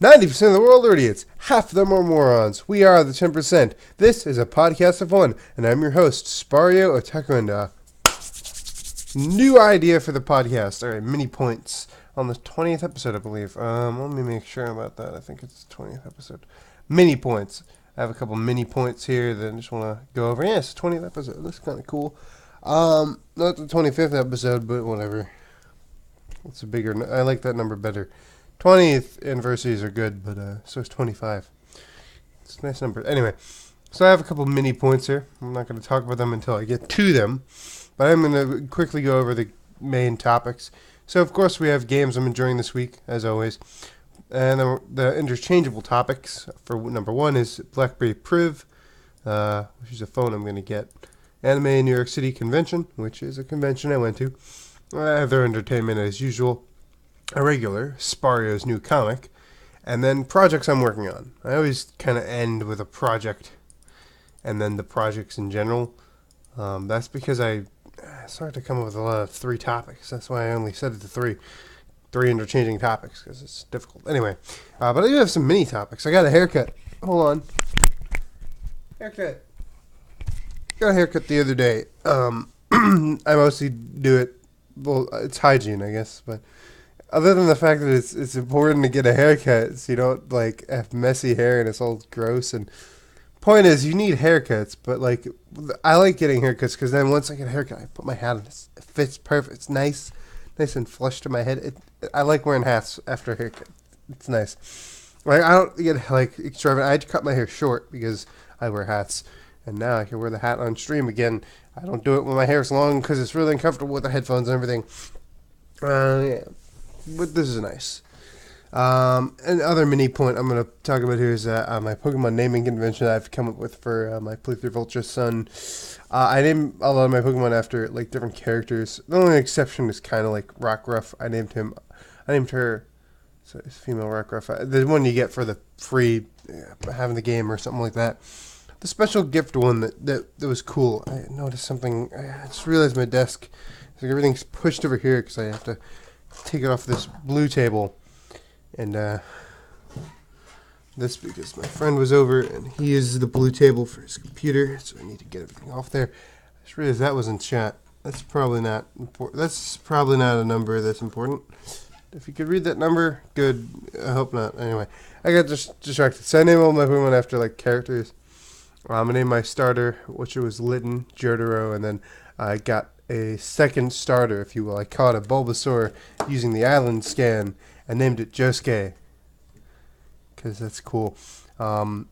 90% of the world are idiots. Half of them are morons. We are the 10%. This is a podcast of one, and I'm your host, Spario Otaku, and new idea for the podcast. All right, mini points on the 20th episode, I believe. Let me make sure about that. I think it's the 20th episode. Mini points. I have a couple mini points here that I just want to go over. Yeah, it's the 20th episode. That's kind of cool. Not the 25th episode, but whatever. It's a bigger. I like that number better. 20th anniversaries are good, but so is 25. It's a nice number. Anyway, so I have a couple mini points here. I'm not going to talk about them until I get to them, but I'm going to quickly go over the main topics. So, of course, we have games I'm enjoying this week, as always. And the interchangeable topics for number one is BlackBerry Priv, which is a phone I'm going to get. Anime New York City Convention, which is a convention I went to. Other entertainment as usual. A regular, Spario's new comic, and then projects I'm working on. I always kind of end with a project, and then the projects in general. That's because I started to come up with a lot of 3 topics. That's why I only set it to 3 interchanging topics, because it's difficult. Anyway, but I do have some mini topics. I got a haircut. Hold on. Haircut. Got a haircut the other day. I mostly do it, well, it's hygiene, I guess, but other than the fact that it's important to get a haircut so you don't, like, have messy hair and it's all gross. And point is, you need haircuts, but, like, I like getting haircuts because then once I get a haircut, I put my hat on. It fits perfect. It's nice and flush to my head. I like wearing hats after a haircut. It's nice. Like, I don't get, like, extravagant. I had to cut my hair short because I wear hats. And now I can wear the hat on stream again. I don't do it when my hair's long because it's really uncomfortable with the headphones and everything. Yeah. But this is nice. Another mini point I'm going to talk about here is my Pokemon naming convention that I've come up with for my playthrough of Ultra Sun. I name a lot of my Pokemon after, like, different characters. The only exception is kind of like Rockruff. I named her, so it's female Rockruff. The one you get for the free having the game or something like that. The special gift one that was cool. I noticed something. I just realized my desk, like, everything's pushed over here because I have to take it off this blue table, and this because my friend was over and he uses the blue table for his computer, so I need to get everything off there. I just realized that was in chat. That's probably not important. That's probably not a number that's important. If you could read that number, good. I hope not. Anyway, I got just distracted. So I named all my Pokemon after, like, characters. I named my starter, which was Litten, Jotaro, and then I got a second starter, if you will. I caught a Bulbasaur using the island scan and named it Josuke, because that's cool. And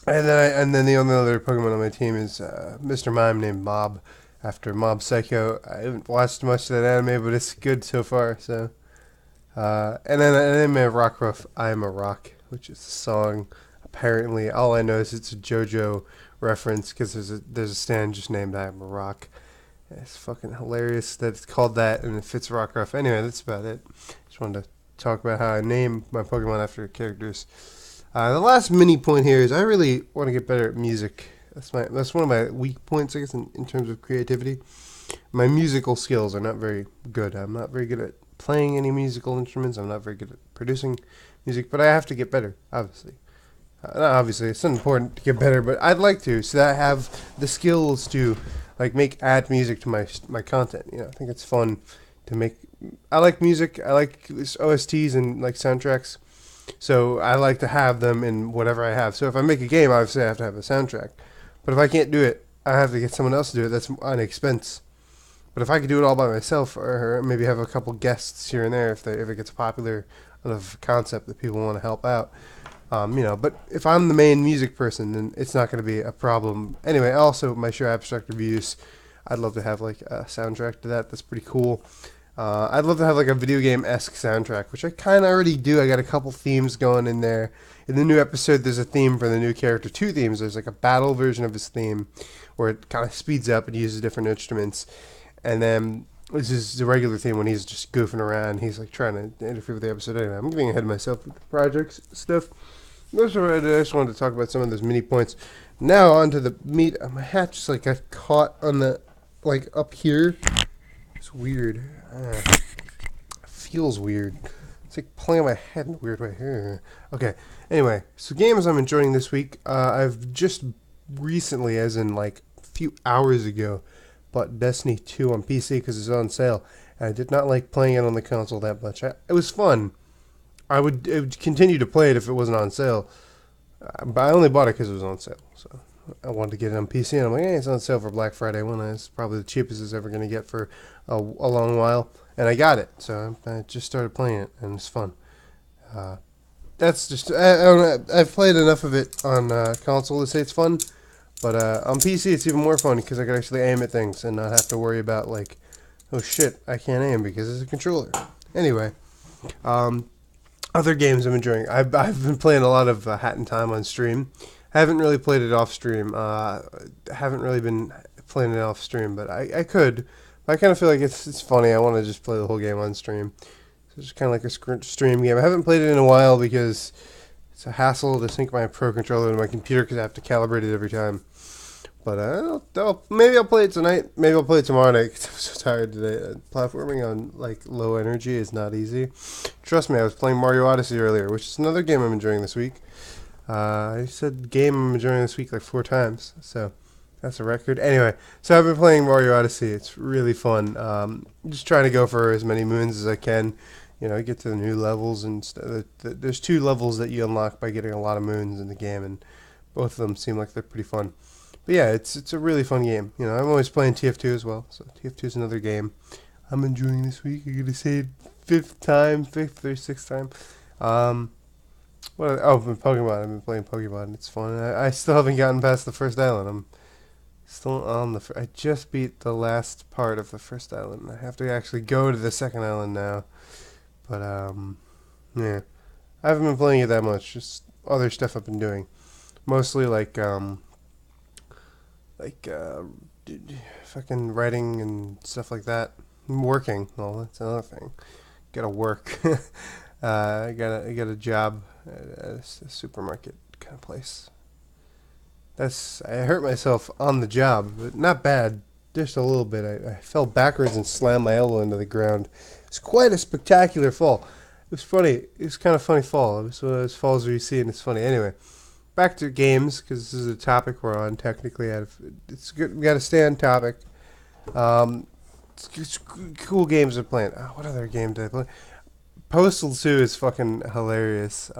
then the only other Pokemon on my team is Mr. Mime named Mob, after Mob Psycho. I haven't watched much of that anime, but it's good so far. So, and then I named my Rockruff I Am a Rock, which is a song. Apparently, all I know is it's a JoJo reference because there's a stand just named I Am a Rock. It's fucking hilarious that it's called that and it fits Rockruff. Anyway, that's about it. Just wanted to talk about how I name my Pokemon after characters. The last mini point here is I really want to get better at music. That's one of my weak points, I guess, in terms of creativity. My musical skills are not very good. I'm not very good at playing any musical instruments. I'm not very good at producing music, but I have to get better, obviously. Not obviously, it's not important to get better, but I'd like to, so that I have the skills to, like, add music to my content. You know, I think it's fun to make. I like music. I like OSTs and, like, soundtracks, so I like to have them in whatever I have. So if I make a game, obviously I have to have a soundtrack. But if I can't do it, I have to get someone else to do it. That's an expense. But if I could do it all by myself, or maybe have a couple guests here and there, if it gets popular enough concept that people want to help out. You know, but if I'm the main music person, then it's not going to be a problem. Anyway, also, my show Abstract Reviews, I'd love to have, like, a soundtrack to that. That's pretty cool. I'd love to have, like, a video game-esque soundtrack, which I kind of already do. I got a couple themes going in there. In the new episode, there's a theme for the new character. 2 themes. There's, like, a battle version of his theme where it kind of speeds up and uses different instruments. And then this is the regular theme when he's just goofing around. He's, like, trying to interfere with the episode. Anyway, I'm getting ahead of myself with the projects stuff. That's all right. I just wanted to talk about some of those mini points. Now on to the meat. My hat just, like, got caught on the, like, up here. It's weird. Feels weird. It's like pulling on my head in a weird way. Okay. Anyway, so games I'm enjoying this week. I've just recently, as in like a few hours ago, bought Destiny 2 on PC because it's on sale. And I did not like playing it on the console that much. It was fun. I would continue to play it if it wasn't on sale. But I only bought it because it was on sale. So I wanted to get it on PC, and I'm like, hey, it's on sale for Black Friday. Well, it's probably the cheapest it's ever going to get for a long while. And I got it, so I just started playing it, and it's fun. That's just I don't know, I've played enough of it on console to say it's fun, but on PC it's even more fun because I can actually aim at things and not have to worry about like, oh shit, I can't aim because it's a controller. Anyway, other games I'm enjoying. I've been playing a lot of Hat in Time on stream. I haven't really played it off stream. Haven't really been playing it off stream, but I could. I kind of feel like it's funny. I want to just play the whole game on stream. So it's kind of like a stream game. I haven't played it in a while because it's a hassle to sync my Pro Controller to my computer because I have to calibrate it every time. But maybe I'll play it tonight. Maybe I'll play it tomorrow night because I'm so tired today. Platforming on like low energy is not easy. Trust me, I was playing Mario Odyssey earlier, which is another game I'm enjoying this week. I said game I'm enjoying this week like 4 times, so that's a record. Anyway, so I've been playing Mario Odyssey. It's really fun. Just trying to go for as many moons as I can. You know, get to the new levels and there's 2 levels that you unlock by getting a lot of moons in the game, and both of them seem like they're pretty fun. But yeah, it's a really fun game. You know, I'm always playing TF2 as well, so TF2 is another game I'm enjoying this week. I'm gonna say 5th or 6th time. Pokemon. I've been playing Pokemon. It's fun. I still haven't gotten past the first island. I'm still on I just beat the last part of the first island. I have to actually go to the second island now. But yeah, I haven't been playing it that much. Just other stuff I've been doing, mostly like fucking writing and stuff like that. Working. Well, that's another thing. Gotta work. I got a job at a supermarket kind of place. I hurt myself on the job, but not bad. Just a little bit. I fell backwards and slammed my elbow into the ground. It's quite a spectacular fall. It was funny. It was kind of funny fall. It was one of those falls where you see and it's funny. Anyway, back to games because this is a topic we're on. Technically, it's good. We got to stay on topic. It's cool games we're playing. What other game did I play? Postal 2 is fucking hilarious.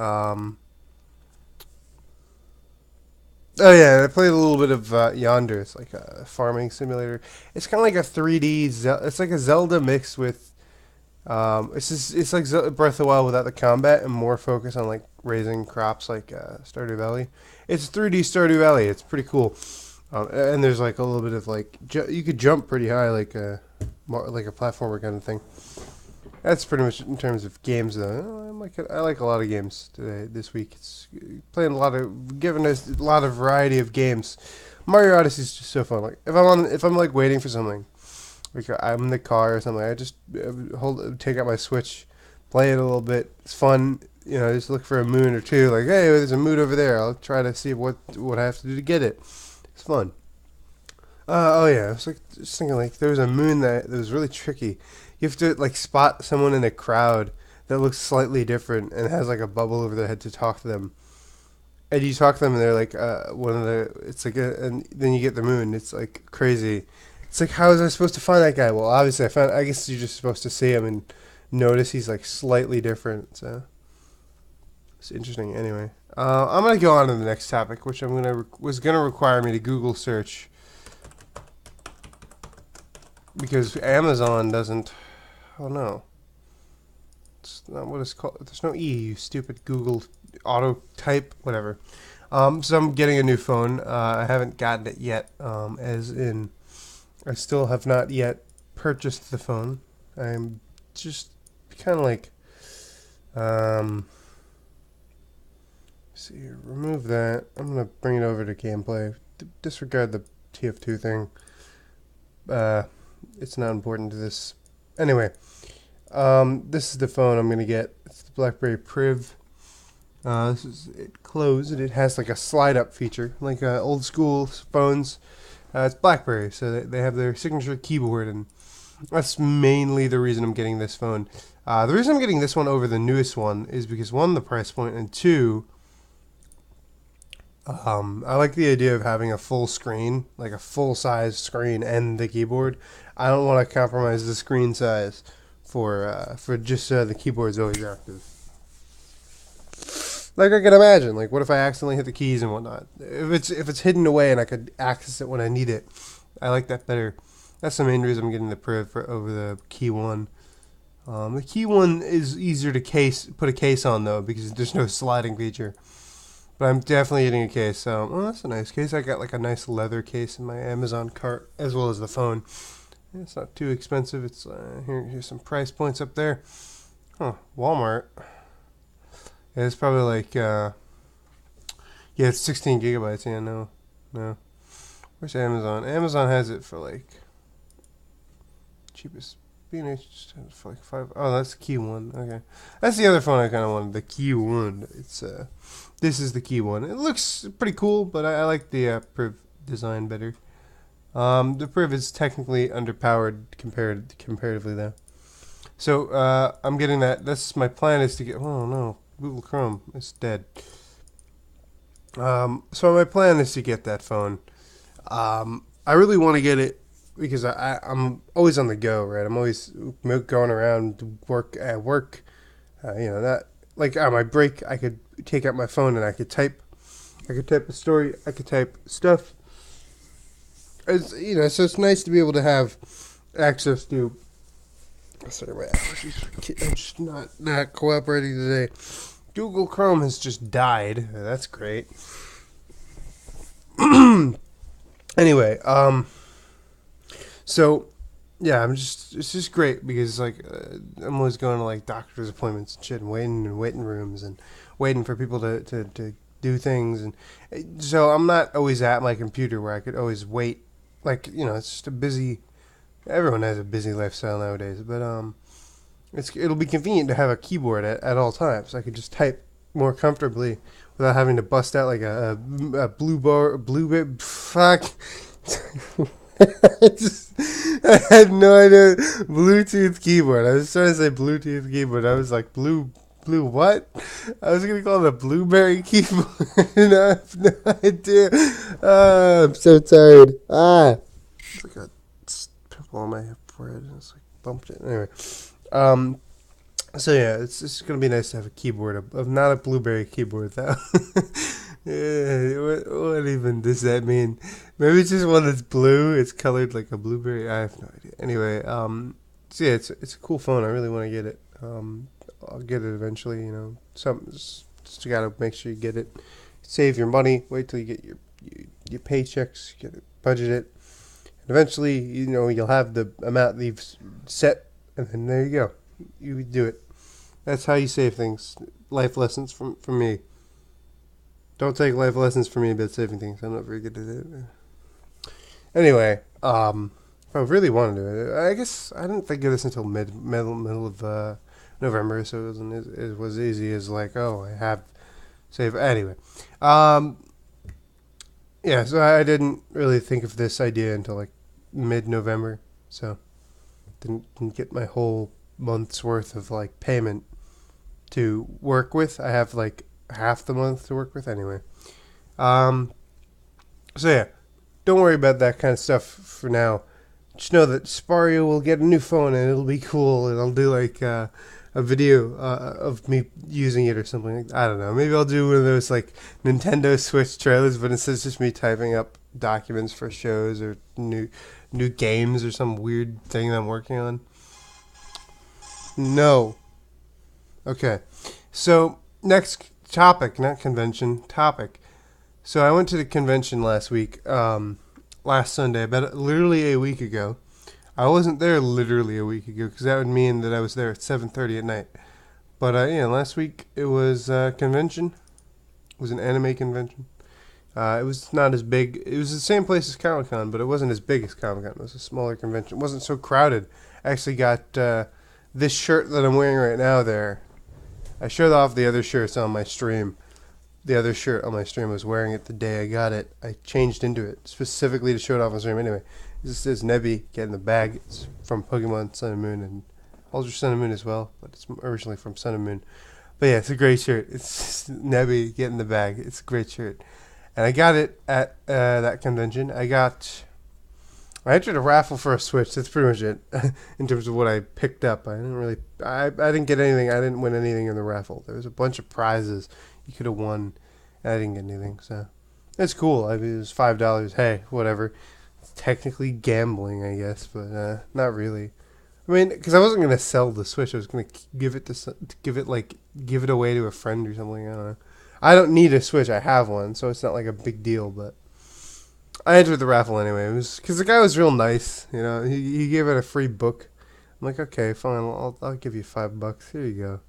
Oh yeah, I played a little bit of Yonder. It's like a farming simulator. It's kind of like a 3D. It's like a Zelda mixed with. It's like Breath of the Wild without the combat and more focus on like raising crops like Stardew Valley. It's 3D Stardew Valley. It's pretty cool. And there's like a little bit of like you could jump pretty high like a platformer kind of thing. That's pretty much in terms of games, though. I like a lot of games this week. It's giving us a lot of variety of games. Mario Odyssey is just so fun. Like if I'm like waiting for something, like I'm in the car or something, I just take out my Switch, play it a little bit. It's fun. You know, just look for a moon or two. Like, hey, there's a moon over there. I'll try to see what I have to do to get it. It's fun. Oh yeah, I was like just thinking like there was a moon that was really tricky. You have to like spot someone in a crowd that looks slightly different and has like a bubble over their head to talk to them. And you talk to them and they're like and then you get the moon. It's like crazy. It's like, how was I supposed to I guess you're just supposed to see him and notice he's like slightly different. So it's interesting. Anyway, I'm gonna go on to the next topic, which was gonna require me to Google search because Amazon doesn't. Oh no, it's not what it's called. There's no E. You stupid Google auto type whatever. So I'm getting a new phone. I haven't gotten it yet. As in, I still have not yet purchased the phone. I'm just kind of like, see here, remove that. I'm gonna bring it over to gameplay. Disregard the TF2 thing. It's not important to this. Anyway, this is the phone I'm gonna get. It's the BlackBerry Priv. This is it closed and it has like a slide up feature, like old school phones. It's BlackBerry, so they have their signature keyboard, and That's mainly the reason I'm getting this phone. The reason I'm getting this one over the newest one is because one, the price point, and two, I like the idea of having a full screen, like a full size screen and the keyboard. I don't want to compromise the screen size for just the keyboard's always active. Like I can imagine, like what if I accidentally hit the keys and whatnot? If it's hidden away and I could access it when I need it, I like that better. That's the main reason I'm getting the Priv over the Key One. The Key One is easier to put a case on though because there's no sliding feature. But I'm definitely getting a case. So, that's a nice case. I got like a nice leather case in my Amazon cart as well as the phone. It's not too expensive. It's here's some price points up there. Walmart. Yeah, it's probably like it's 16 gigabytes. Yeah, no. Where's Amazon? Amazon has it for like cheapest. B&H for like $5. Oh, that's the Key One. Okay, that's the other phone I kind of wanted. The Key One. This is the Key One. It looks pretty cool, but I like the Priv design better. The Priv is technically underpowered comparatively though. So I'm getting that. That's my plan is to get. Oh no, Google Chrome is dead. So my plan is to get that phone. I really want to get it because I'm always on the go, right? I'm always going around to work at work. That like on my break, I could take out my phone and I could type. I could type a story. I could type stuff. So it's nice to be able to have access to. Sorry, my allergies. I'm just not cooperating today. Google Chrome has just died. That's great. Anyway, so yeah, it's just great because like I'm always going to like doctor's appointments and shit and waiting in waiting rooms and waiting for people to do things, and so I'm not always at my computer where I could always wait. Like it's just a busy. Everyone has a busy lifestyle nowadays, but it'll be convenient to have a keyboard at all times. I could just type more comfortably without having to bust out like a blue fuck. I had no idea. Bluetooth keyboard. I was trying to say Bluetooth keyboard. I was like blue what? I was gonna call it a blueberry keyboard. And I have no idea. I'm so tired. It's like a pimple on my forehead. It's like bumped it. Anyway. So yeah, it's gonna be nice to have a keyboard of not a blueberry keyboard though. Yeah, what even does that mean? Maybe it's just one that's blue. It's colored like a blueberry. I have no idea. Anyway, so yeah, it's a cool phone. I really want to get it. I'll get it eventually. Just gotta make sure you get it. Save your money. Wait till you get your paychecks. Get it, budget it, and eventually, you'll have the amount that you've set, and then there you go. You do it. That's how you save things. Life lessons from me. Don't take life lessons from me about saving things. I'm not very good at it. Anyway, if I really wanted to do it, I guess I didn't think of this until middle of November, so it wasn't it was easy as like, oh, I have save. Anyway, yeah, so I didn't really think of this idea until like mid-November, so didn't get my whole month's worth of like payment to work with. I have like half the month to work with anyway. So yeah, don't worry about that kind of stuff for now. Just know that Spario will get a new phone and it'll be cool, and I'll do like a video of me using it or something. I don't know. Maybe I'll do one of those like Nintendo Switch trailers, but instead it's just me typing up documents for shows or new games or some weird thing that I'm working on. No. Okay. So next topic, not convention, topic. So I went to the convention last week, last Sunday, about literally a week ago. I wasn't there literally a week ago because that would mean that I was there at 7:30 at night. But last week it was a convention. It was an anime convention. It was not as big. It was the same place as Comic-Con, but it wasn't as big as Comic-Con. It was a smaller convention. It wasn't so crowded. I actually got this shirt that I'm wearing right now there. I showed off the other shirts on my stream. The other shirt on my stream, I was wearing it the day I got it. I changed into it specifically to show it off on stream. Anyway, This says Nebby, get in the bag. It's from Pokemon Sun and Moon and Ultra Sun and Moon as well, but it's originally from Sun and Moon. But yeah, it's a great shirt. It's Nebby, get in the bag. It's a great shirt. And I got it at that convention. I entered a raffle for a Switch. That's pretty much it in terms of what I picked up. I didn't get anything. I didn't win anything in the raffle. There was a bunch of prizes you could have won, and I didn't get anything. So it's cool. I mean, it was $5. Hey, whatever. It's technically gambling, I guess, but not really. I mean, because I wasn't gonna sell the Switch. I was gonna give it away to a friend or something. I don't know. I don't need a Switch. I have one, so it's not like a big deal. But I entered the raffle anyway. It was because the guy was real nice. You know, he gave it a free book. I'm like, okay, fine. I'll give you $5. Here you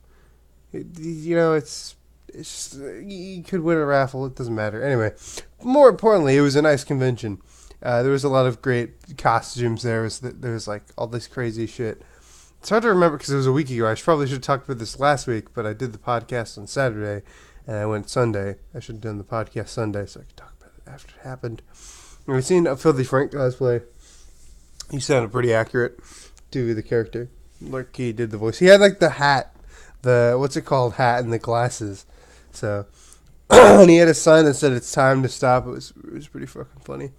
go. It's just, you could win a raffle. It doesn't matter. Anyway, more importantly, it was a nice convention. There was a lot of great costumes. There was like all this crazy shit. It's hard to remember because it was a week ago. I probably should have talked about this last week, but I did the podcast on Saturday, and I went Sunday. I should have done the podcast Sunday so I could talk about it after it happened. We've seen a Filthy Frank cosplay. He sounded pretty accurate to the character. Like he did the voice. He had like the hat, what's it called, hat and the glasses. So, and he had a sign that said "It's time to stop." It was pretty fucking funny.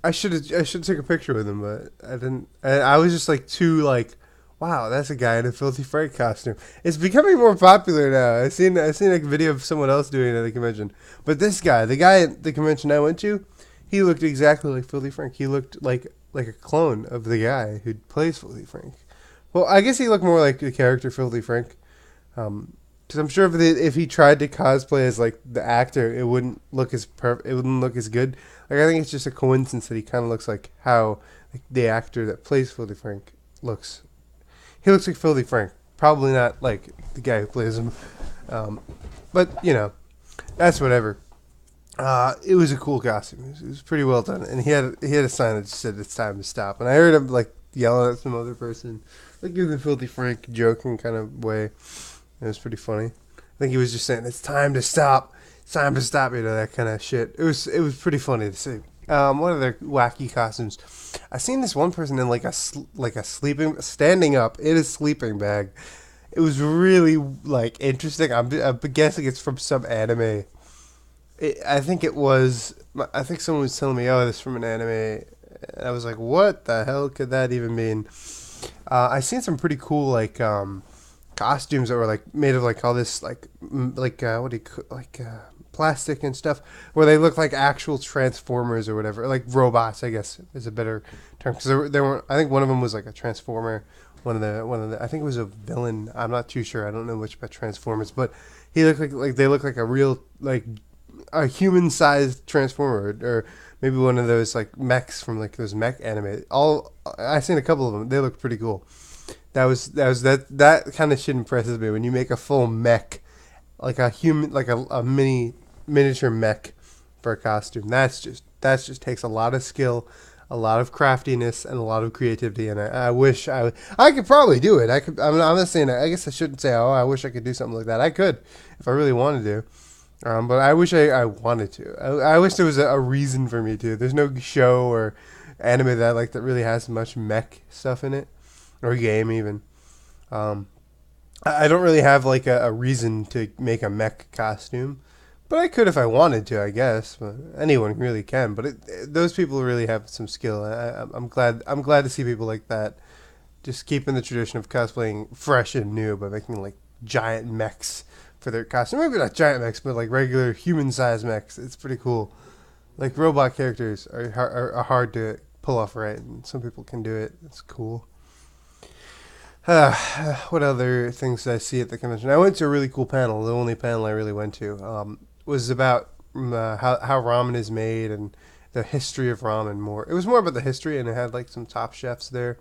I should take a picture with him, but I didn't. I was just like wow, that's a guy in a Filthy Frank costume. It's becoming more popular now. I seen like a video of someone else doing it at the convention, but this guy, the guy at the convention I went to, he looked exactly like Filthy Frank. He looked like a clone of the guy who plays Filthy Frank. Well, I guess he looked more like the character Filthy Frank. Because I'm sure if he tried to cosplay as like the actor, it wouldn't look as It wouldn't look as good. Like I think it's just a coincidence that he kind of looks like how the actor that plays Filthy Frank looks. He looks like Filthy Frank. Probably not like the guy who plays him. But that's whatever. It was a cool costume. It was pretty well done, and he had a sign that just said "It's time to stop." And I heard him like yelling at some other person, like in the Filthy Frank joking kind of way. It was pretty funny. I think he was just saying, "It's time to stop. It's time to stop." That kind of shit. It was pretty funny to see. What other wacky costumes? I seen this one person in like a standing up in a sleeping bag. It was really like interesting. I'm guessing it's from some anime. I think someone was telling me, "Oh, this is from an anime." And I was like, "What the hell could that even mean?" I seen some pretty cool like costumes that were like made of like all this plastic and stuff, where they look like actual Transformers or whatever, like robots, I guess is a better term, because there weren't. I think one of them was like a Transformer. One of the I think it was a villain. I'm not too sure. I don't know much about Transformers, but he looked like they look like a real like a human-sized Transformer, or maybe one of those like mechs from like those mech anime. I seen a couple of them. They look pretty cool. That kind of shit impresses me when you make a full mech, like a human, like a miniature mech for a costume. That just takes a lot of skill, a lot of craftiness, and a lot of creativity. And I wish I could probably do it. I'm not saying. I guess I shouldn't say, "Oh, I wish I could do something like that." I could if I really wanted to. But I wish I wanted to. I wish there was a reason for me to. There's no show or anime that really has much mech stuff in it, or game even. I don't really have like a reason to make a mech costume, but I could if I wanted to, I guess. But anyone really can. But those people really have some skill. I'm glad to see people like that, just keeping the tradition of cosplaying fresh and new by making like giant mechs for their costume. Maybe not giant mechs, but like regular human-sized mechs. It's pretty cool. Like robot characters are hard to pull off right, and some people can do it. It's cool. What other things did I see at the convention? I went to a really cool panel. The only panel I really went to was about how ramen is made and the history of ramen more. It was more about the history, and it had like some top chefs there.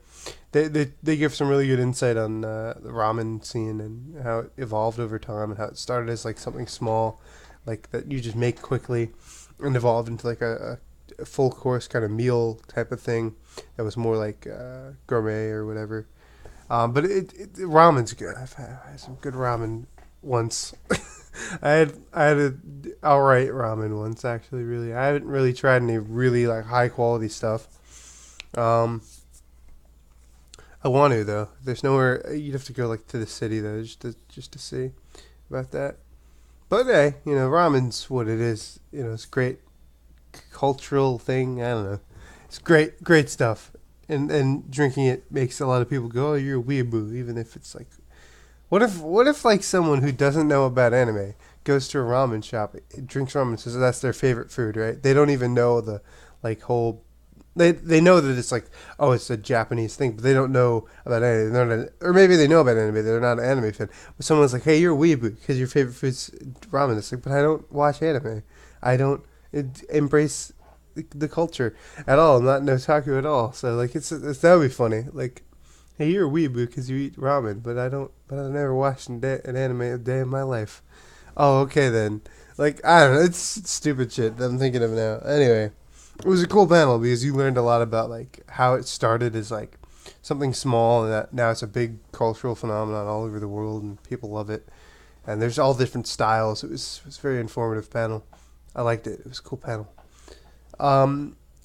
They give some really good insight on the ramen scene and how it evolved over time and how it started as like something small, like that you just make quickly, and evolved into like a full course kind of meal type of thing that was more like gourmet or whatever. But ramen's good. I've had some good ramen once. I had a alright ramen once, actually. Really, I haven't really tried any really like high quality stuff. Um, I want to though. There's nowhere. You'd have to go like to the city though, just to see about that. But hey, ramen's what it is. It's a great cultural thing. I don't know. It's great stuff. And drinking it makes a lot of people go, "Oh, you're a weeaboo," even if it's like, what if like someone who doesn't know about anime goes to a ramen shop, drinks ramen, and says that's their favorite food, right? They don't even know the like whole. They know that it's like, oh, it's a Japanese thing, but they don't know about anime. Or maybe they know about anime. They're not an anime fan. But someone's like, hey, you're a weeaboo because your favorite food's ramen. It's like, but I don't watch anime. I don't embrace the culture at all. I'm not an otaku at all. So like, that would be funny. Like, hey, you're a weeaboo because you eat ramen, but I never watched an anime a day in my life. Oh, okay then. Like, I don't know. It's stupid shit that I'm thinking of now. Anyway. It was a cool panel because you learned a lot about like how it started as like something small and that now it's a big cultural phenomenon all over the world and people love it. And there's all different styles. It was a very informative panel. I liked it. It was a cool panel.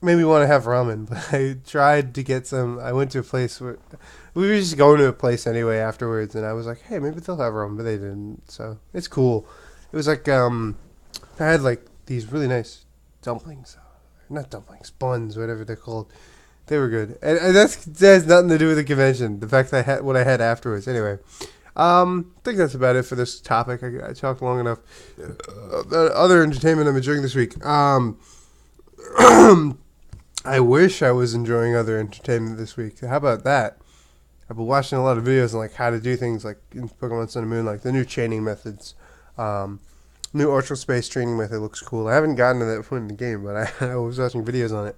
Made me want to have ramen, but I tried to get some. I went to a place where we were just going to a place anyway afterwards, and I was like, hey, maybe they'll have ramen, but they didn't. So it's cool. It was like I had like these really nice dumplings. Not dumplings, buns, whatever they're called. They were good, and that has nothing to do with the convention. The fact that I had what I had afterwards. Anyway, I think that's about it for this topic. I talked long enough. Other entertainment I'm enjoying this week. I wish I was enjoying other entertainment this week. How about that? I've been watching a lot of videos on like how to do things like in Pokemon Sun and Moon, like the new chaining methods. New Ultra Space training method looks cool. I haven't gotten to that point in the game, but I was watching videos on it.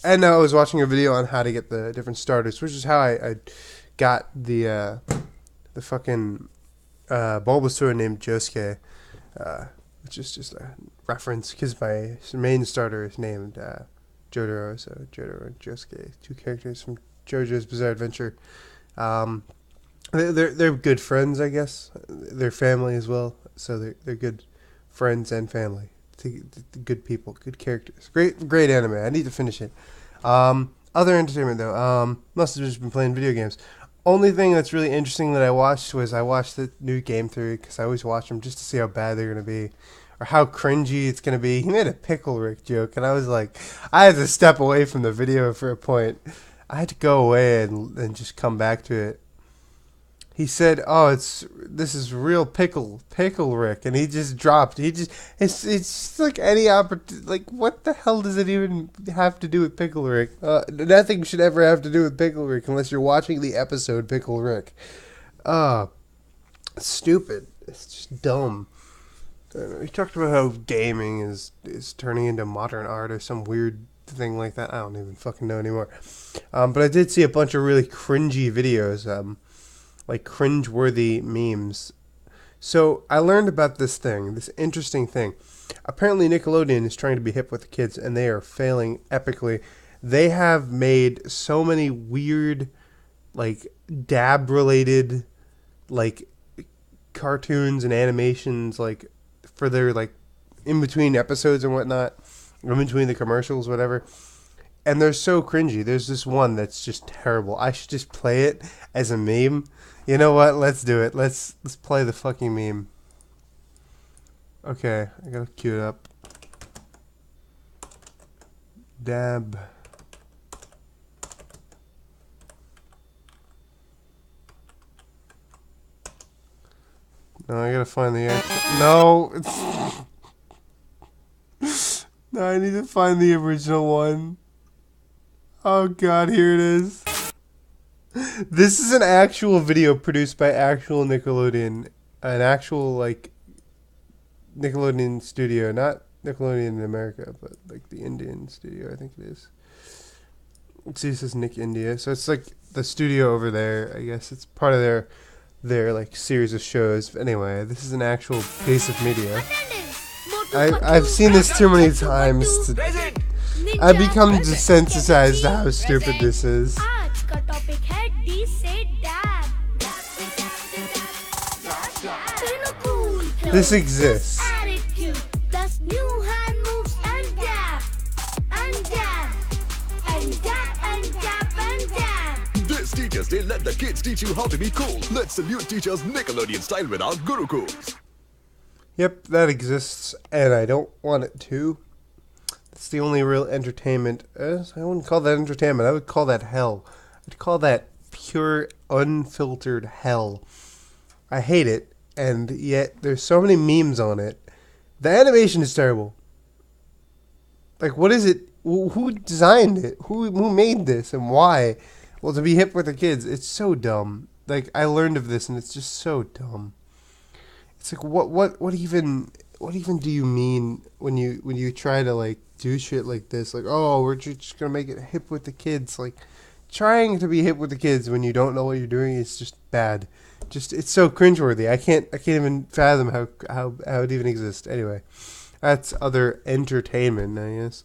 And I was watching a video on how to get the different starters, which is how I got the fucking Bulbasaur named Josuke, which is just a reference because my main starter is named Jotaro, so Jotaro and Josuke, two characters from JoJo's Bizarre Adventure. They're good friends, I guess. They're family as well, so they're good friends and family. Good people, good characters. Great anime. I need to finish it. Other entertainment though. Must have just been playing video games. Only thing that's really interesting that I watched the new Game Theory because I always watch them just to see how bad they're gonna be, or how cringy it's gonna be. He made a Pickle Rick joke, and I was like, I had to step away from the video for a point. I had to go away and just come back to it. He said, "Oh, this is real pickle Rick," and he just dropped. It's just like any opportunity. Like, what the hell does it even have to do with Pickle Rick? Nothing should ever have to do with Pickle Rick unless you're watching the episode Pickle Rick. It's stupid. It's just dumb. He talked about how gaming is turning into modern art or some weird thing like that. I don't even fucking know anymore. But I did see a bunch of really cringy videos. Like cringe-worthy memes. So I learned about this interesting thing. Apparently Nickelodeon is trying to be hip with the kids, and they are failing epically. They have made so many weird, like, dab-related, like, cartoons and animations, like, for their, like, in-between episodes and whatnot, or in between the commercials, whatever. And they're so cringy. There's this one that's just terrible. I should just play it as a meme. You know what? Let's do it. Let's play the fucking meme. Okay, I gotta cue it up. Dab. No, I gotta find the actual. No, no, I need to find the original one. Oh god, here it is. This is an actual video produced by actual Nickelodeon. An actual, like, Nickelodeon studio. Not Nickelodeon in America, but, like, the Indian studio, I think it is. See, this is Nick India. So it's, like, the studio over there, I guess. It's part of their like, series of shows. But anyway, this is an actual piece of media. I've seen this too many times. I've become desensitized to how stupid this is. This exists. Kids teach you how to be cool. Let's salute teachers Nickelodeon style with our Gurukus. Yep, that exists, and I don't want it to. It's the only real entertainment. I wouldn't call that entertainment. I would call that hell. I'd call that pure, unfiltered hell. I hate it, and yet there's so many memes on it. The animation is terrible. Like, what is it? Who designed it? Who made this, and why? Well, to be hip with the kids, it's so dumb. Like, I learned of this, and it's just so dumb. It's like, what even do you mean when you try to, like, do shit like this? Like, oh, we're just gonna make it hip with the kids. Like, trying to be hip with the kids when you don't know what you're doing is just bad. Just, it's so cringeworthy. I can't even fathom how it even exists. Anyway, that's other entertainment, I guess.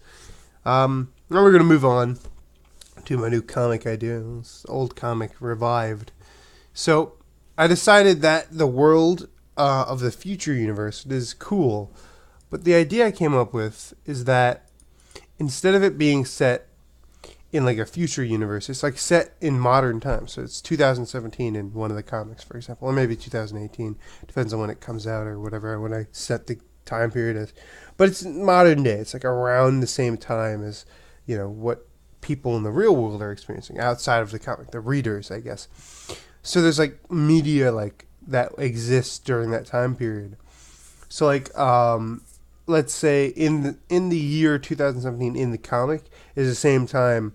Now we're gonna move on to my new comic idea. This old comic revived. So I decided that the world of the future universe is cool, but the idea I came up with is that instead of it being set in like a future universe, it's like set in modern times. So it's 2017 in one of the comics, for example, or maybe 2018. Depends on when it comes out or whatever, when I set the time period as. But it's modern day. It's like around the same time as, you know, what people in the real world are experiencing outside of the comic, the readers, I guess. So there's like media like that exists during that time period. So like let's say in the year 2017 in the comic is the same time.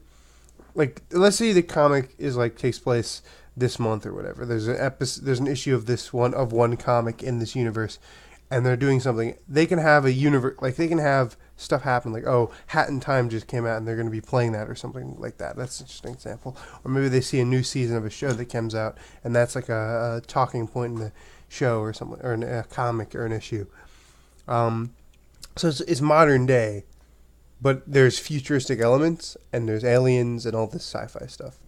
Like, let's say the comic is like takes place this month or whatever. There's an issue of one comic in this universe, and they're doing something. They can have a universe, like they can have stuff happen, like, oh, Hat in Time just came out, and they're going to be playing that or something like that. That's an interesting example. Or maybe they see a new season of a show that comes out, and that's like a talking point in the show or something, or a comic or an issue. So it's modern day. But there's futuristic elements, and there's aliens and all this sci-fi stuff.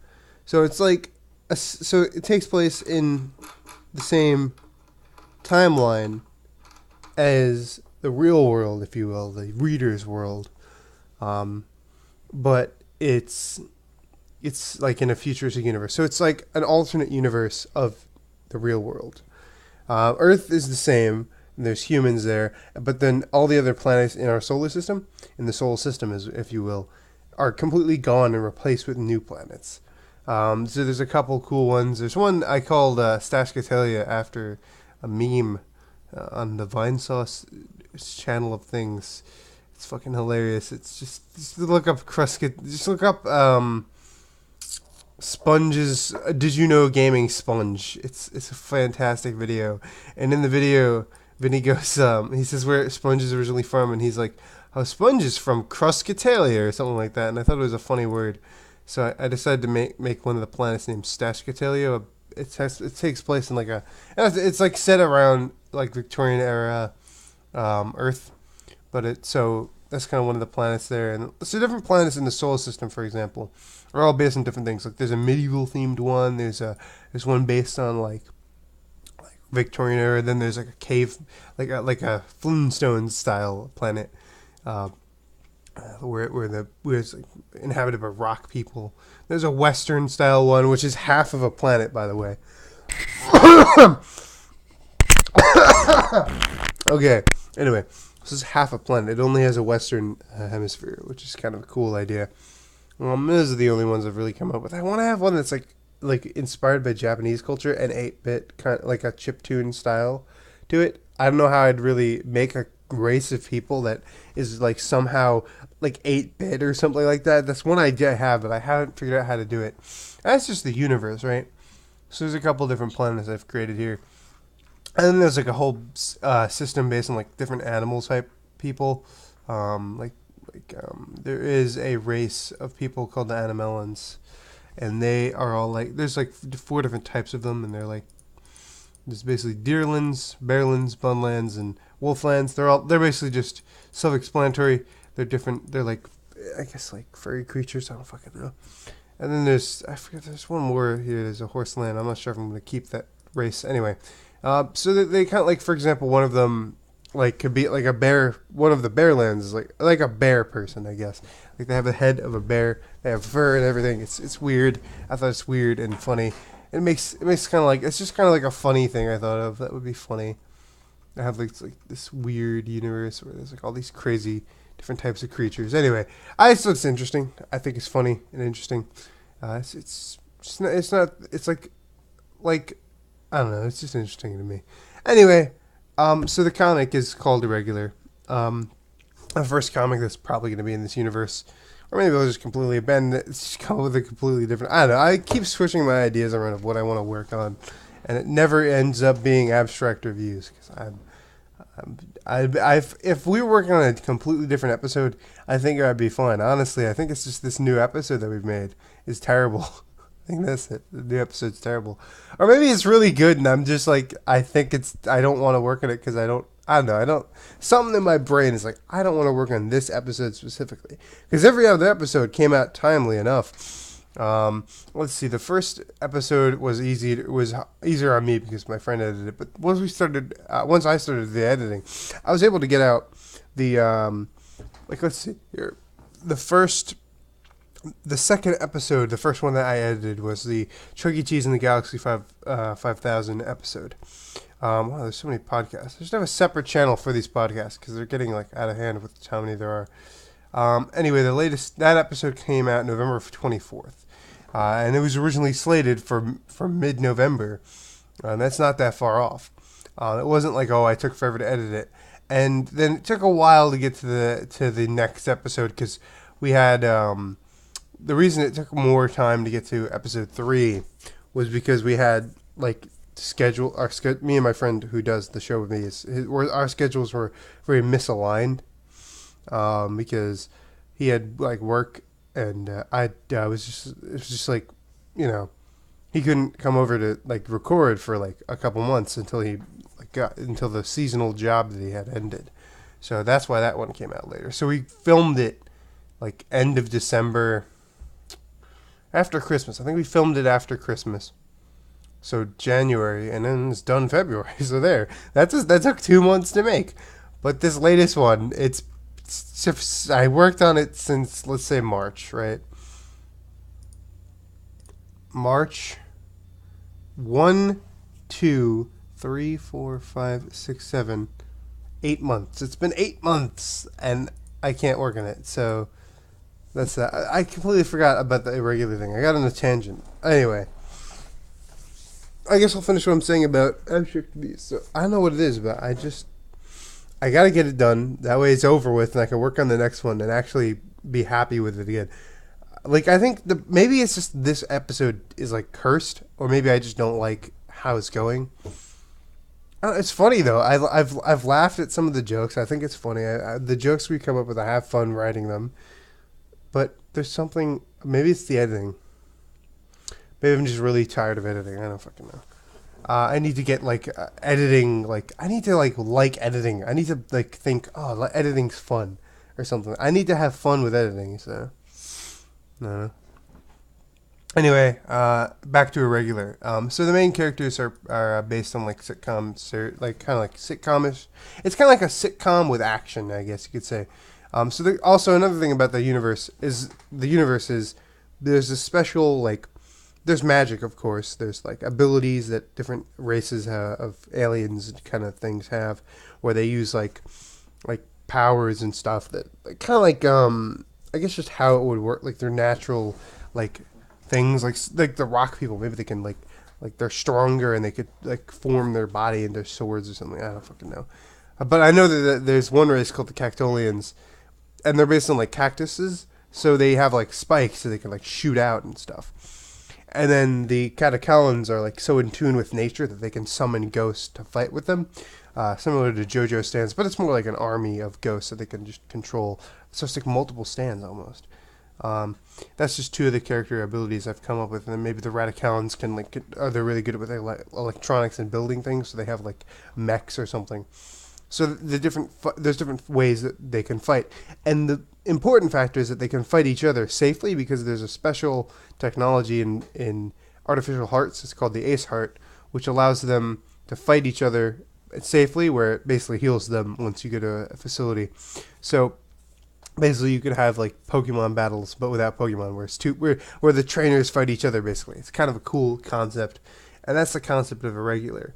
So it's like, so it takes place in the same timeline as the real world, if you will, the reader's world. But it's like in a futuristic universe. So it's like an alternate universe of the real world. Earth is the same. There's humans there, but then all the other planets in our solar system, in the solar system, if you will, are completely gone and replaced with new planets. So there's a couple cool ones. There's one I called Stashkatelia after a meme on the Vinesauce channel of things. It's fucking hilarious. It's just look up just look up Sponge's Did You Know Gaming Sponge. It's a fantastic video, and in the video, Vinny goes, he says where Sponge is originally from, and he's like, oh, Sponge is from Kruskatelia or something like that, and I thought it was a funny word. So I decided to make one of the planets named Stashkatelia. It takes place in like it's like set around like Victorian era Earth, but so that's kind of one of the planets there. And so different planets in the solar system, for example, are all based on different things. Like there's a medieval themed one, there's one based on like Victorian era. Then there's like a cave, like a Flintstones style planet, where it's like inhabited by rock people. There's a Western style one, which is half of a planet, by the way. Okay. Anyway, this is half a planet. It only has a Western hemisphere, which is kind of a cool idea. Those are the only ones I've really come up with. I want to have one that's like inspired by Japanese culture and 8-bit, kind of like a chiptune style to it. I don't know how I'd really make a race of people that is like somehow like 8-bit or something like that. That's one idea I have, but I haven't figured out how to do it. That's just the universe, right? So there's a couple different planets I've created here. And then there's like a whole system based on like different animal type people. There is a race of people called the Animalans. And they are all like, there's like 4 different types of them, and they're like, there's basically deerlands, bearlands, bunlands, and wolflands. They're basically just self-explanatory. They're different. They're like, I guess like furry creatures. I don't fucking know. And then there's one more here. There's a horseland. I'm not sure if I'm going to keep that race. Anyway, so they kind of like, for example, one of them like could be like a bear. One of the bearlands is like a bear person, I guess. Like they have the head of a bear. They have fur and everything. It's weird. I thought it's weird and funny. it makes kind of like it's just kind of like a funny thing I thought of that would be funny. I have like this weird universe where there's like all these crazy different types of creatures. Anyway, I just it's interesting. I think it's funny and interesting. It's like I don't know. It's just interesting to me. Anyway, so the comic is called Irregular. The first comic that's probably going to be in this universe, or maybe they'll just completely abandon it. It's just come with a completely different. I don't know. I keep switching my ideas around of what I want to work on, and it never ends up being abstract reviews because if we were working on a completely different episode, I think I'd be fine. Honestly, I think it's just this new episode that we've made is terrible. I think that's it. The new episode's terrible, or maybe it's really good, and I'm just like I don't want to work on it because I don't know. I don't. Something in my brain is like I don't want to work on this episode specifically because every other episode came out timely enough. Let's see. The first episode was easier on me because my friend edited it. But once I started the editing, I was able to get out the let's see here. The second episode, the first one that I edited was the Chuck E. Cheese in the Galaxy 5000 episode. Wow, there's so many podcasts. I should have a separate channel for these podcasts because they're getting like out of hand with how many there are. Anyway, that episode came out November 24th, and it was originally slated for mid-November. That's not that far off. It wasn't like I took forever to edit it, and then it took a while to get to the next episode because we had the reason it took more time to get to episode 3 was because we had like. Me and my friend who does the show with me our schedules were very misaligned because he had like work and it was just like he couldn't come over to like record for like a couple months until until the seasonal job that he had ended. So that's why that one came out later. So we filmed it like end of December after Christmas. I think we filmed it after Christmas. So January, and then it's done February. So that took 2 months to make. But this latest one, I worked on it since, let's say, March, right? March 1, 2, 3, 4, 5, 6, 7, 8 months. It's been 8 months, and I can't work on it. So that's that. I completely forgot about the irregular thing. I got on a tangent. Anyway. I guess I'll finish what I'm saying about abstract beats. So I don't know what it is, but I gotta get it done. That way it's over with, and I can work on the next one and actually be happy with it again. Like I think maybe it's just this episode is like cursed, or maybe I just don't like how it's going. It's funny though. I've laughed at some of the jokes. I think it's funny. The jokes we come up with, I have fun writing them. But there's something. Maybe it's the editing. Maybe I'm just really tired of editing. I don't fucking know. I need to get like editing. Like I need to like editing. I need to like think. Oh, editing's fun or something. I need to have fun with editing. So no. Anyway, back to Irregular. So the main characters are based on like sitcoms, like kind of like sitcomish. It's kind of like a sitcom with action, I guess you could say. So also another thing about the universe is there's a special like. There's magic, of course. There's like abilities that different races of aliens kind of things have, where they use like powers and stuff that kind of like I guess just how it would work. Like their natural like things, like the rock people. Maybe they can like they're stronger and they could like form their body into swords or something. I don't fucking know. But I know that there's one race called the Cactolians, and they're based on like cactuses, so they have like spikes so they can like shoot out and stuff. And then the Catacalans are like so in tune with nature that they can summon ghosts to fight with them, similar to JoJo stands, but it's more like an army of ghosts that they can just control. So it's like multiple stands almost. That's just two of the character abilities I've come up with, and then maybe the Radicalans they're really good with electronics and building things, so they have like mechs or something. So there's different ways that they can fight, and the important factor is that they can fight each other safely because there's a special technology in artificial hearts. It's called the Ace Heart, which allows them to fight each other safely, where it basically heals them once you go to a facility. So basically you could have like Pokemon battles, but without Pokemon, where the trainers fight each other. Basically, it's kind of a cool concept, and that's the concept of a regular.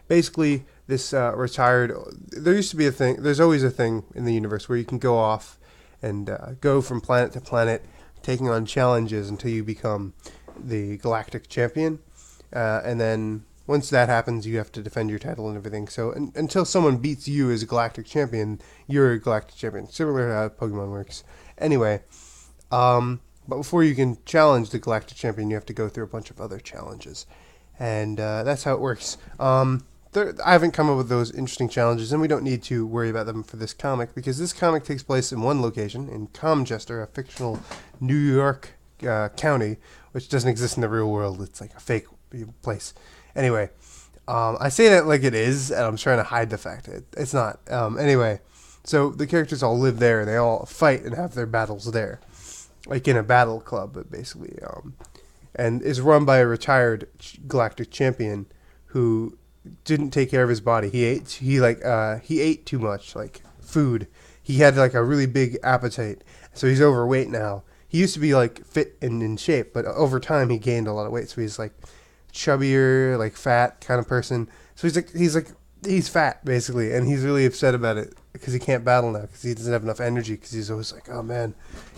Basically, this retired. There used to be a thing. There's always a thing in the universe where you can go off and go from planet to planet, taking on challenges until you become the galactic champion, and then once that happens, you have to defend your title and everything. So until someone beats you as a galactic champion, you're a galactic champion. Similar to how Pokemon works. Anyway, but before you can challenge the galactic champion, you have to go through a bunch of other challenges, and that's how it works. I haven't come up with those interesting challenges, and we don't need to worry about them for this comic, because this comic takes place in one location, in Comchester, a fictional New York county, which doesn't exist in the real world. It's like a fake place. Anyway, I say that like it is, and I'm trying to hide the fact that it's not. Anyway, so the characters all live there, and they all fight and have their battles there, like in a battle club, basically. And is run by a retired galactic champion who didn't take care of his body. He ate too much, like food. He had like a really big appetite, so he's overweight now. He used to be like fit and in shape, but over time he gained a lot of weight, so he's like chubbier, like fat kind of person. So he's fat basically, and he's really upset about it because he can't battle now because he doesn't have enough energy, because he's always like, oh man,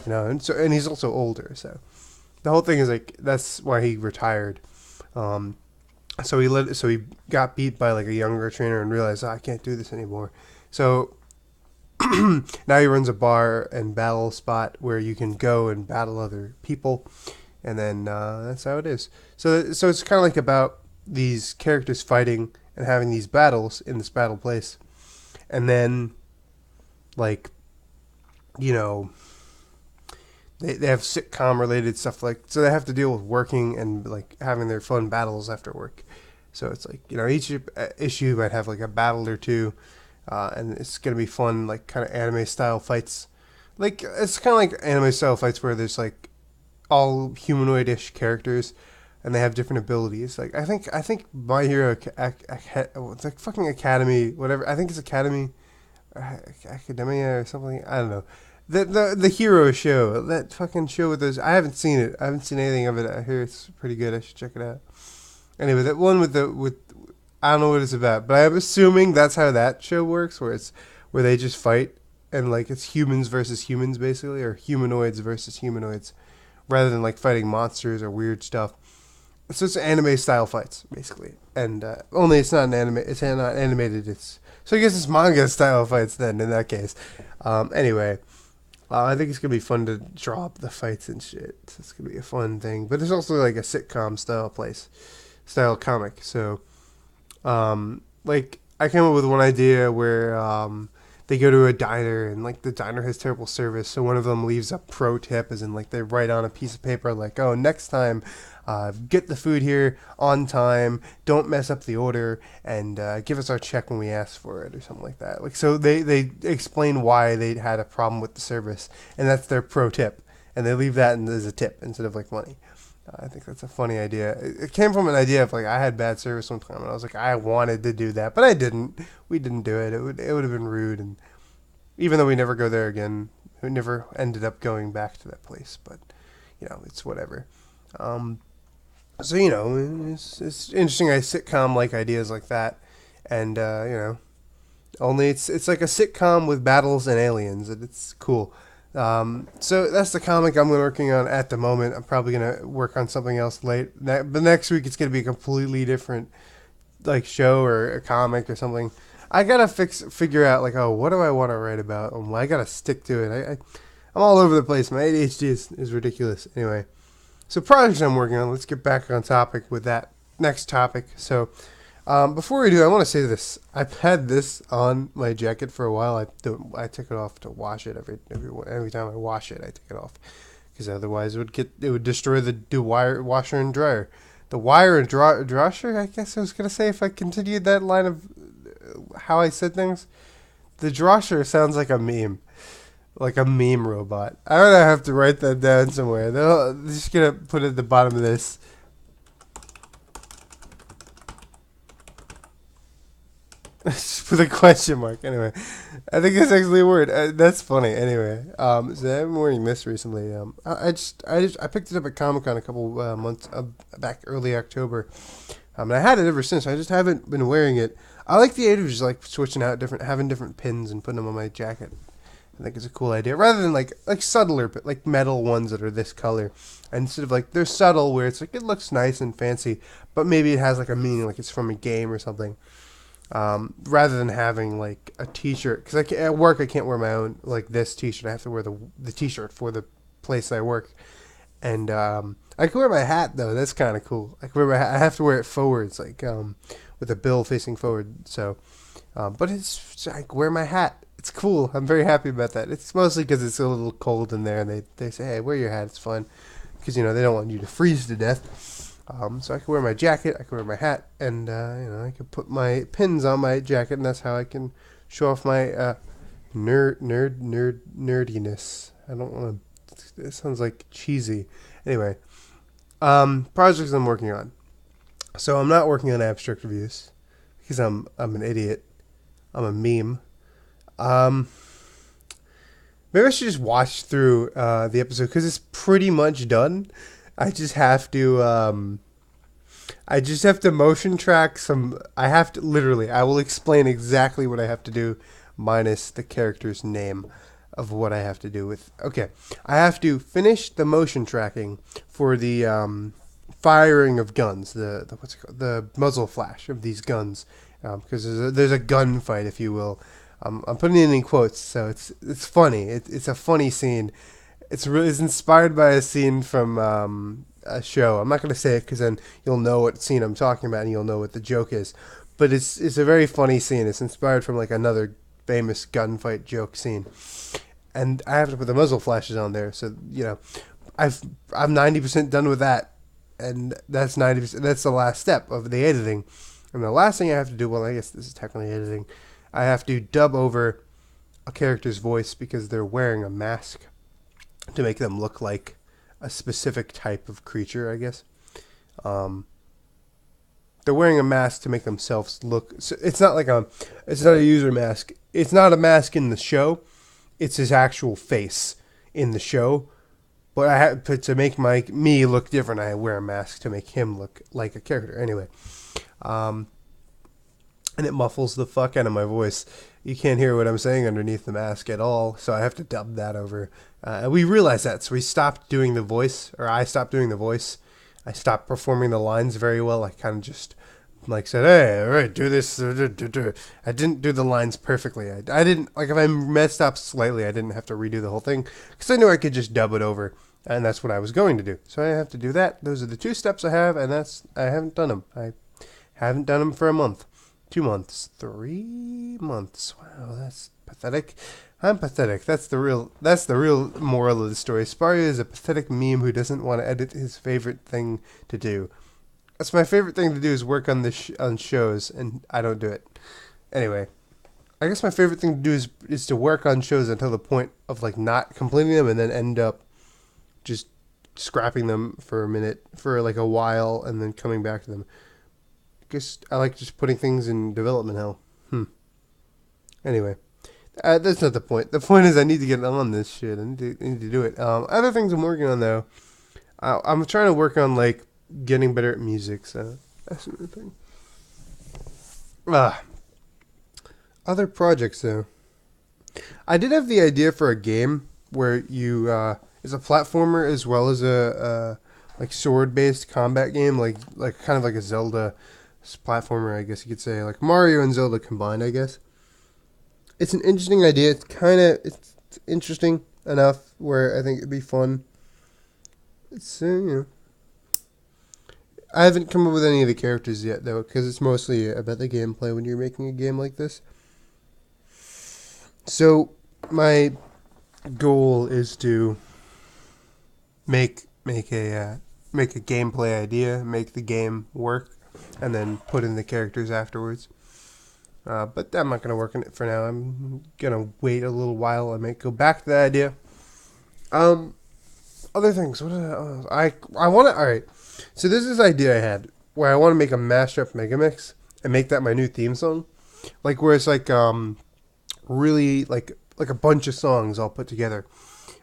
and he's also older. So the whole thing is like, that's why he retired. So he got beat by like a younger trainer and realized, I can't do this anymore. So now he runs a bar and battle spot where you can go and battle other people, and then that's how it is. So it's kind of like about these characters fighting and having these battles in this battle place, and then like, they have sitcom related stuff, like, so they have to deal with working and like having their fun battles after work. So it's like, each issue might have like a battle or two, and it's gonna be fun, like kind of anime style fights. Like, it's kind of like anime style fights where there's like all humanoid-ish characters, and they have different abilities. Like I think My Hero it's like fucking Academy, whatever. I think it's Academia or something. I don't know. The Hero show, that fucking show with those. I haven't seen it. I haven't seen anything of it. I hear it's pretty good. I should check it out. Anyway, that one with I don't know what it's about, but I'm assuming that's how that show works, where they just fight, and like it's humans versus humans basically, or humanoids versus humanoids, rather than like fighting monsters or weird stuff. So it's anime style fights basically, and only it's not It's not animated. So I guess it's manga style fights then in that case. Anyway. I think it's going to be fun to draw up the fights and shit. So it's going to be a fun thing. But there's also like a sitcom style comic. So, like, I came up with one idea where they go to a diner, and like the diner has terrible service. So one of them leaves a pro tip, as in like they write on a piece of paper like, oh, next time, get the food here on time, don't mess up the order, and give us our check when we ask for it, or something like that. Like, so they explain why they had a problem with the service, and that's their pro tip, and they leave that as a tip instead of like money. I think that's a funny idea. It came from an idea of like, I had bad service one time, and I was like, I wanted to do that, but I didn't. We didn't do it. It would have been rude, and even though we never go there again, we never ended up going back to that place. But it's whatever. So it's interesting. I sitcom like ideas like that, and only it's like a sitcom with battles and aliens, and it's cool. So that's the comic I'm working on at the moment. I'm probably gonna work on something else but next week it's gonna be a completely different like show or a comic or something. I gotta figure out like, oh, what do I want to write about? I gotta stick to it. I'm all over the place. My ADHD is ridiculous. Anyway, so projects I'm working on. Let's get back on topic with that next topic. So before we do, I want to say this. I've had this on my jacket for a while. I took it off to wash it every time I wash it. I take it off because otherwise it would destroy the wire washer and dryer. The wire and dryer. I guess I was gonna say, if I continued that line of how I said things, the drosher sounds like a meme. Like a meme robot. I'm gonna have to write that down somewhere. They're just gonna put it at the bottom of this. With a question mark. Anyway, I think that's actually a word. That's funny. Anyway, so I've been wearing this recently. I picked it up at Comic Con a couple months back, early October. And I had it ever since. I just haven't been wearing it. I like the idea of just like switching out having different pins and putting them on my jacket. I think it's a cool idea, rather than like subtler, but like metal ones that are this color, and instead of like they're subtle where it's like it looks nice and fancy, but maybe it has like a meaning, like it's from a game or something. Rather than having like a T-shirt, because at work I can't wear my own like this T-shirt. I have to wear the T-shirt for the place I work, and I can wear my hat though. That's kind of cool. I can wear my hat. I have to wear it forwards, like with the bill facing forward. So, but I can wear my hat. It's cool. I'm very happy about that. It's mostly because it's a little cold in there, and they say, hey, wear your hat. It's fun, because they don't want you to freeze to death. So I can wear my jacket, I can wear my hat, and I can put my pins on my jacket, and that's how I can show off my nerdiness. I don't want to. It sounds like cheesy. Anyway, projects I'm working on. So I'm not working on abstract reviews because I'm an idiot. I'm a meme. Maybe I should just watch through the episode because it's pretty much done. I just have to motion track some. I will explain exactly what I have to do, minus the character's name of what I have to do with. Okay, I have to finish the motion tracking for the firing of guns. The what's it called? The muzzle flash of these guns, because there's a gunfight, if you will. I'm putting it in quotes, so it's funny. It's a funny scene. It's inspired by a scene from a show. I'm not going to say it because then you'll know what scene I'm talking about and you'll know what the joke is. But it's a very funny scene. It's inspired from like another famous gunfight joke scene, and I have to put the muzzle flashes on there. So I'm 90% done with that, and that's 90%. That's the last step of the editing, and the last thing I have to do. Well, I guess this is technically editing. I have to dub over a character's voice because they're wearing a mask to make them look like a specific type of creature, I guess. They're wearing a mask to make themselves look. So it's not it's not a user mask. It's not a mask in the show. It's his actual face in the show. But to make me look different, I wear a mask to make him look like a character. Anyway, and it muffles the fuck out of my voice. You can't hear what I'm saying underneath the mask at all, so I have to dub that over. And we realized that, so we stopped doing the voice, or I stopped doing the voice. I stopped performing the lines very well. I kind of just said, hey, all right, do this. I didn't do the lines perfectly. I didn't, if I messed up slightly, I didn't have to redo the whole thing, because I knew I could just dub it over, and that's what I was going to do. So I have to do that. Those are the 2 steps I have, and I haven't done them. I haven't done them for a month. 2 months, 3 months. Wow, that's pathetic. I'm pathetic. That's the real moral of the story. Spario is a pathetic meme who doesn't want to edit his favorite thing to do. That's my favorite thing to do, is work on on shows, and I don't do it. Anyway, I guess my favorite thing to do is to work on shows until the point of not completing them, and then end up just scrapping them for a minute, for a while, and then coming back to them. Guess I like just putting things in development hell. Anyway, that's not the point. The point is I need to get on this shit. I need to do it. Other things I'm working on though, I'm trying to work on getting better at music. So that's another thing. Other projects though. I did have the idea for a game where you is a platformer as well as a sword-based combat game, kind of like a Zelda platformer, I guess you could say, like Mario and Zelda combined, I guess. It's an interesting idea. It's interesting enough where I think it'd be fun. It's I haven't come up with any of the characters yet though, because it's mostly about the gameplay when you're making a game like this. So my goal is to make a gameplay idea, make the game work, and then put in the characters afterwards. But I'm not going to work on it for now. I'm going to wait a little while. I might go back to the idea. Other things. What I want to... Alright. So there's this idea I had where I want to make a mashup megamix and make that my new theme song. Like where it's like really like a bunch of songs all put together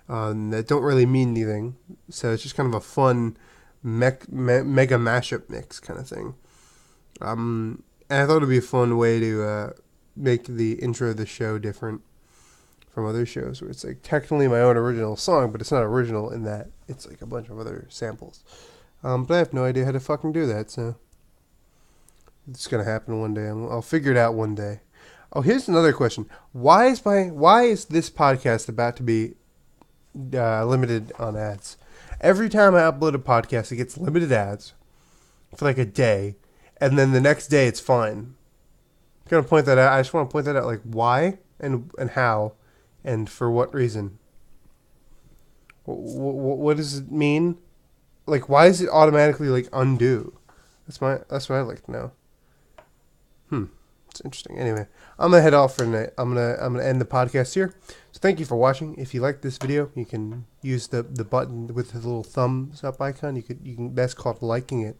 that don't really mean anything. So it's just kind of a fun mega mashup mix kind of thing. And I thought it'd be a fun way to make the intro of the show different from other shows where it's like technically my own original song, but it's not original in that it's like a bunch of other samples. But I have no idea how to fucking do that, so it's gonna happen one day. I'll figure it out one day. Oh, here's another question: why is this podcast about to be limited on ads? Every time I upload a podcast, it gets limited ads for like a day, and then the next day it's fine. I'm gonna point that out. I just want to point that out, like why and how, and for what reason. What does it mean? Like, why is it automatically like undo? That's what I'd like to know. It's interesting. Anyway, I'm gonna head off for tonight. I'm gonna end the podcast here. So thank you for watching. If you like this video, you can use the button with the little thumbs up icon. That's called liking it.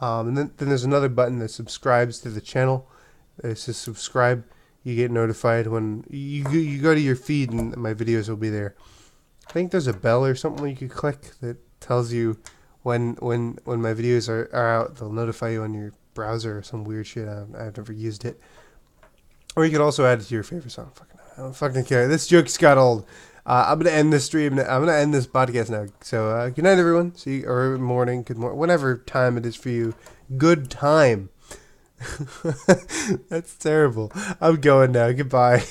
And then there's another button that subscribes to the channel. It says subscribe. You get notified when you go to your feed and my videos will be there. I think there's a bell or something you could click that tells you when my videos are out. They'll notify you on your browser or some weird shit. I've never used it. Or you could also add it to your favorite song. I don't fucking care. This joke's got old. I'm gonna end this stream. I'm gonna end this podcast now. So good night, everyone. See you, or morning, good morning, whatever time it is for you. Good time. That's terrible. I'm going now. Goodbye.